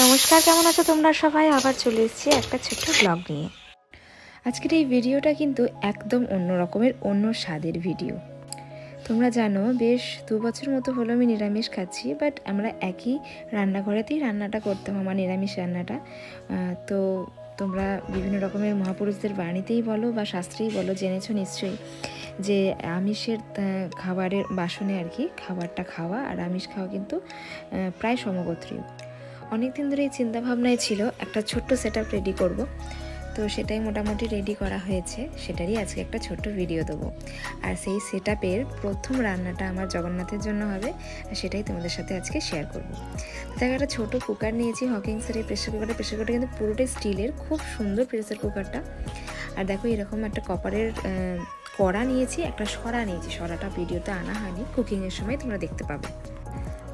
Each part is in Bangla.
নমস্কার, কেমন আছো তোমরা সবাই? আবার চলে এসেছি একটা ছোট্ট ব্লগ নিয়ে। আজকের এই ভিডিওটা কিন্তু একদম অন্য রকমের, অন্য স্বাদের ভিডিও। তোমরা জানো বেশ 2 বছর মতো হলো আমি নিরামিষ খাচ্ছি, বাট আমরা একই রান্নাঘরেতেই রান্নাটা করতাম, আমার নিরামিষ রান্নাটা। তো তোমরা বিভিন্ন রকমের মহাপুরুষদের বাণীতেই বলো বা শাস্ত্রেই বলো, জেনেছো নিশ্চয়ই যে আমিষের খাবারের বাসনে আর কি খাবারটা খাওয়া আর আমিষ খাওয়া কিন্তু প্রায় সমগোত্রীয়। অনেকদিন ধরে এই চিন্তাভাবনায় ছিল একটা ছোট্ট সেটআপ রেডি করব, তো সেটাই মোটামুটি রেডি করা হয়েছে। সেটারই আজকে একটা ছোট্ট ভিডিও দেবো। আর সেই সেটআপের প্রথম রান্নাটা আমার জগন্নাথের জন্য হবে, আর সেটাই তোমাদের সাথে আজকে শেয়ার করব। দেখো, একটা ছোটো কুকার নিয়েছি, হকিংসের এই প্রেসার কুকারটা কিন্তু পুরোটাই স্টিলের, খুব সুন্দর প্রেসার কুকারটা। আর দেখো এরকম একটা কপারের কড়া নিয়েছি, একটা সরা নিয়েছি। সরাটা ভিডিওতে আনা হয়নি, কুকিংয়ের সময় তোমরা দেখতে পাবে।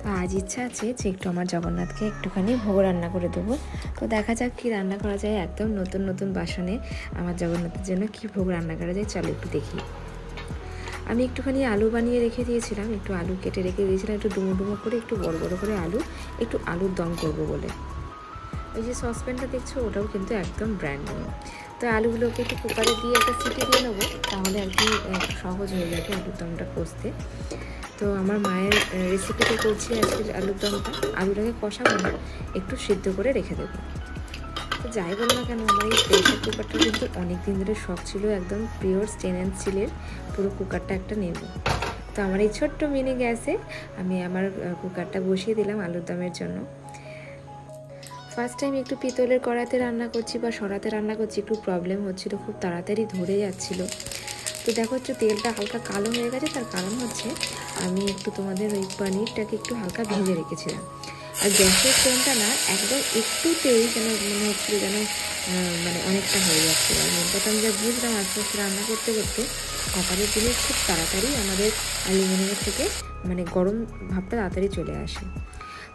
তো আজ ইচ্ছা আছে যে একটু আমার জগন্নাথকে একটুখানি ভোগ রান্না করে দেবো। তো দেখা যাক কী রান্না করা যায়, একদম নতুন নতুন বাসনে আমার জগন্নাথের জন্য কী ভোগ রান্না করা যায় চলো একটু দেখি। আমি একটুখানি আলু বানিয়ে রেখে দিয়েছিলাম, একটু আলু কেটে রেখে দিয়েছিলাম, একটু ডুমো ডুমো করে, একটু বড় বড় করে একটু আলুর দম করবো বলে। ওই যে সসপ্যানটা দেখছো, ওটাও কিন্তু একদম ব্র্যান্ড নিউ। তো আলুগুলোকে একটু কুকারে দিয়ে একটা সিটি দিয়ে নেবো, তাহলে আর কি সহজ হয়ে যাবে আলুর দমটা কষতে। তো আমার মায়ের রেসিপিতে করছি আজকের আলুর দমটা। আলুটাকে কষাবো না, একটু সিদ্ধ করে রেখে দেবো। তো যাই বলো না কেন, আমার এই প্রেসার কুকারটা কিন্তু অনেক দিন ধরে শখ ছিল, একদম পিওর স্টেনলেস স্টিলের পুরো কুকারটা একটা নেব। তো আমার এই ছোট্ট মিনি গ্যাসে আমি আমার কুকারটা বসিয়ে দিলাম আলুর দমের জন্য। ফার্স্ট টাইম একটু পিতলের কড়াইতে রান্না করছি বা সরাতে রান্না করছি, একটু প্রবলেম হচ্ছিলো, খুব তাড়াতাড়ি ধরে যাচ্ছিলো। তো দেখো একটু তেলটা হালকা কালো হয়ে গেছে, তার কারণ হচ্ছে আমি একটু তোমাদের ওই পনিরটাকে একটু হালকা ভেজে রেখেছিলাম। আর গ্যাসের ফ্লেমটা না একদম একটুতেই যেন মনে হচ্ছিলো যেন মানে অনেকটা হয়ে যাচ্ছিলো। আর মেন কথা আমি যা বুঝলাম আস্তে আস্তে রান্না করতে করতে কপারের জিনিস খুব তাড়াতাড়ি আমাদের অ্যালুমিনিয়ামের থেকে মানে গরম ভাবটা তাড়াতাড়ি চলে আসে।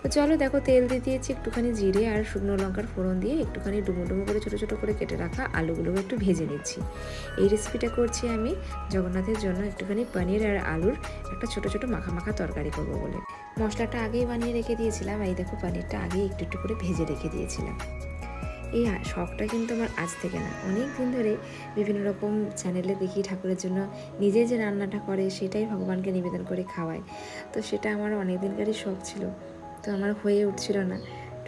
তো চলো দেখো, তেল দিয়ে দিয়েছি, একটুখানি জিরে আর শুকনো লঙ্কার ফোড়ন দিয়ে একটুখানি ডুমো ডুমো করে ছোটো ছোটো করে কেটে রাখা আলুগুলোকে একটু ভেজে নিচ্ছি। এই রেসিপিটা করছি আমি জগন্নাথের জন্য, একটুখানি পনির আর আলুর একটা ছোটো ছোটো মাখা মাখা তরকারি করবো বলে। মশলাটা আগেই বানিয়ে রেখে দিয়েছিলাম, এই দেখো পনিরটা আগেই একটু একটু করে ভেজে রেখে দিয়েছিলাম। এই শখটা কিন্তু আমার আজ থেকে না, অনেক দিন ধরে বিভিন্ন রকম চ্যানেলে দেখি ঠাকুরের জন্য নিজে যে রান্নাটা করে সেটাই ভগবানকে নিবেদন করে খাওয়ায়। তো সেটা আমার অনেক দিনকারই শখ ছিল, তো আমার হয়ে উঠছিল না।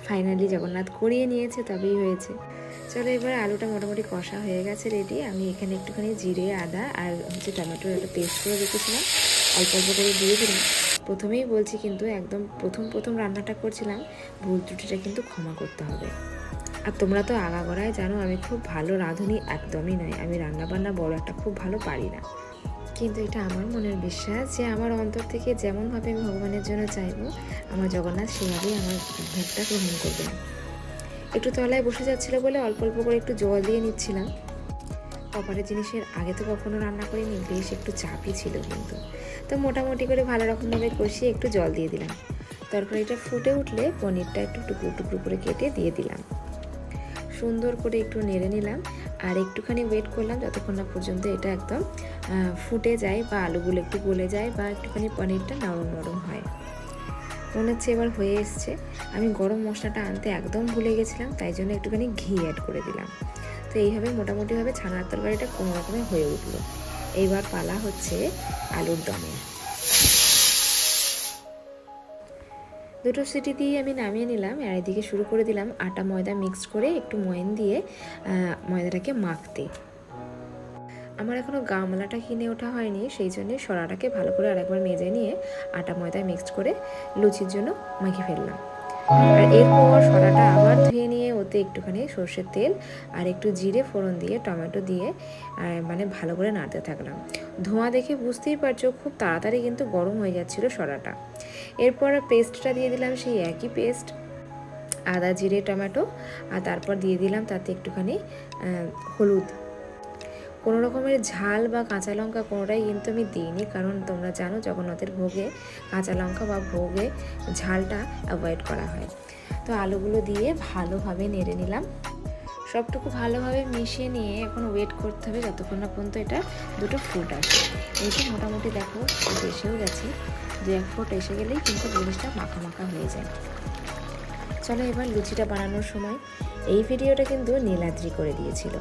ফাইনালি জগন্নাথ করিয়ে নিয়েছে, তবেই হয়েছে। চলো এবার আলুটা মোটামুটি কষা হয়ে গেছে, রেডি। আমি এখানে একটুখানি জিরে, আদা আর টমেটোর একটা পেস্ট করে রেখেছিলাম, অল্প অল্প করে দিয়ে দিলাম। প্রথমেই বলছি কিন্তু একদম প্রথম রান্নাটা করছিলাম, ভুল ত্রুটিটা কিন্তু ক্ষমা করতে হবে। আর তোমরা তো আগাগোড়ায় জানো আমি খুব ভালো রাঁধুনি একদমই নয়, আমি রান্নাবান্না বড় একটা খুব ভালো পারি না। কিন্তু এটা আমার মনের বিশ্বাস যে আমার অন্তর থেকে যেমনভাবে আমি ভগবানের জন্য চাইবো, আমার জগন্নাথ সেভাবেই আমার ভোগটা গ্রহণ করবেন। একটু তলায় বসে যাচ্ছিলো বলে অল্প অল্প করে একটু জল দিয়ে নিচ্ছিলাম। কপারের জিনিসের আগে তো কখনো রান্না করিনি, বেশ একটু চাপই ছিল কিন্তু। তো মোটামুটি করে ভালো রকমভাবে কষিয়ে একটু জল দিয়ে দিলাম। তরকারিটা ফুটে উঠলে পনিরটা একটু টুকরো টুকরো করে কেটে দিয়ে দিলাম। সুন্দর করে একটু নেড়ে নিলাম আর একটুখানি ওয়েট করলাম যতক্ষণ না পর্যন্ত এটা একদম ফুটে যায় বা আলুগুলো একটু গলে যায় বা একটুখানি পনিরটা নরম নরম হয়। মনে হচ্ছে এবার হয়ে এসছে। আমি গরম মশলাটা আনতে একদম ভুলে গেছিলাম, তাই জন্য একটুখানি ঘি অ্যাড করে দিলাম। তো এইভাবে মোটামুটিভাবে ছানার তরকারিটা কোনো রকমে হয়ে উঠলো। এইবার পালা হচ্ছে আলুর দমে। দুটো সিটি দিয়ে আমি নামিয়ে নিলাম, আর এদিকে শুরু করে দিলাম আটা ময়দা মিক্সড করে একটু ময়ন দিয়ে ময়দাটাকে মাখতে। আমার এখনও গামলাটা কিনে ওঠা হয়নি, সেই জন্যে সরাটাকে ভালো করে আরেকবার মেজে নিয়ে আটা ময়দা মিক্সড করে লুচির জন্য মেখে ফেললাম। আর এরপর সরাটা আবার ধুয়ে নিয়ে ওতে একটুখানি সর্ষের তেল আর একটু জিরে ফোড়ন দিয়ে টমেটো দিয়ে মানে ভালো করে নাড়তে থাকলাম। ধোঁয়া দেখে বুঝতেই পারছো খুব তাড়াতাড়ি কিন্তু গরম হয়ে যাচ্ছিলো সরাটা। এরপর পেস্টটা দিয়ে দিলাম, সেই একই পেস্ট, আদা জিরে টমেটো, আর তারপর দিয়ে দিলাম তাতে একটুখানি হলুদ। কোনো রকমের ঝাল বা কাঁচা লঙ্কা কোনোটাই কিন্তু আমি দিইনি, কারণ তোমরা জানো জগন্নাথের ভোগে কাঁচা লঙ্কা বা ভোগে ঝালটা অ্যাভয়েড করা হয়। তো আলুগুলো দিয়ে ভালোভাবে নেড়ে নিলাম, সবটুকু ভালোভাবে মিশিয়ে নিয়ে এখন ওয়েট করতে হবে যতক্ষণ না পর্যন্ত এটা দুটো ফুট আসে। এই তো মোটামুটি দেখো এসেও গেছে, 2-1 ফুট এসে গেলেই কিন্তু জিনিসটা মাখা মাখা হয়ে যায়। চলো এবার লুচিটা বানানোর সময় এই ভিডিওটা কিন্তু নীলাদ্রি করে দিয়েছিল।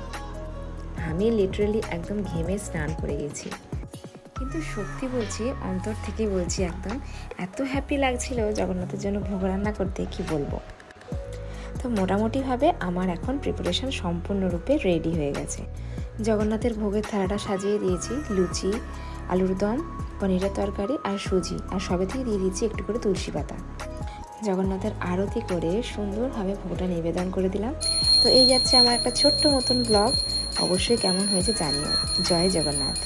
আমি লিটারালি একদম ঘেমে স্নান করে গেছি, কিন্তু সত্যি বলছি, অন্তর থেকে বলছি, একদম এত হ্যাপি লাগছিল জগন্নাথের জন্য ভোগ রান্না করতে, কি বলবো। তো মোটামুটিভাবে আমার এখন প্রিপারেশন সম্পূর্ণরূপে রেডি হয়ে গেছে। জগন্নাথের ভোগের থালাটা সাজিয়ে দিয়েছি লুচি, আলুর দম, পনিরের তরকারি আর সুজি, আর সবে থেকে দিয়ে দিয়েছি একটু করে তুলসী পাতা। জগন্নাথের আরতি করে সুন্দরভাবে ভোগটা নিবেদন করে দিলাম। তো এই যাচ্ছে আমার একটা ছোট্ট মতন ব্লগ। অবশ্যই কেমন হয়েছে জানিও। জয় জগন্নাথ।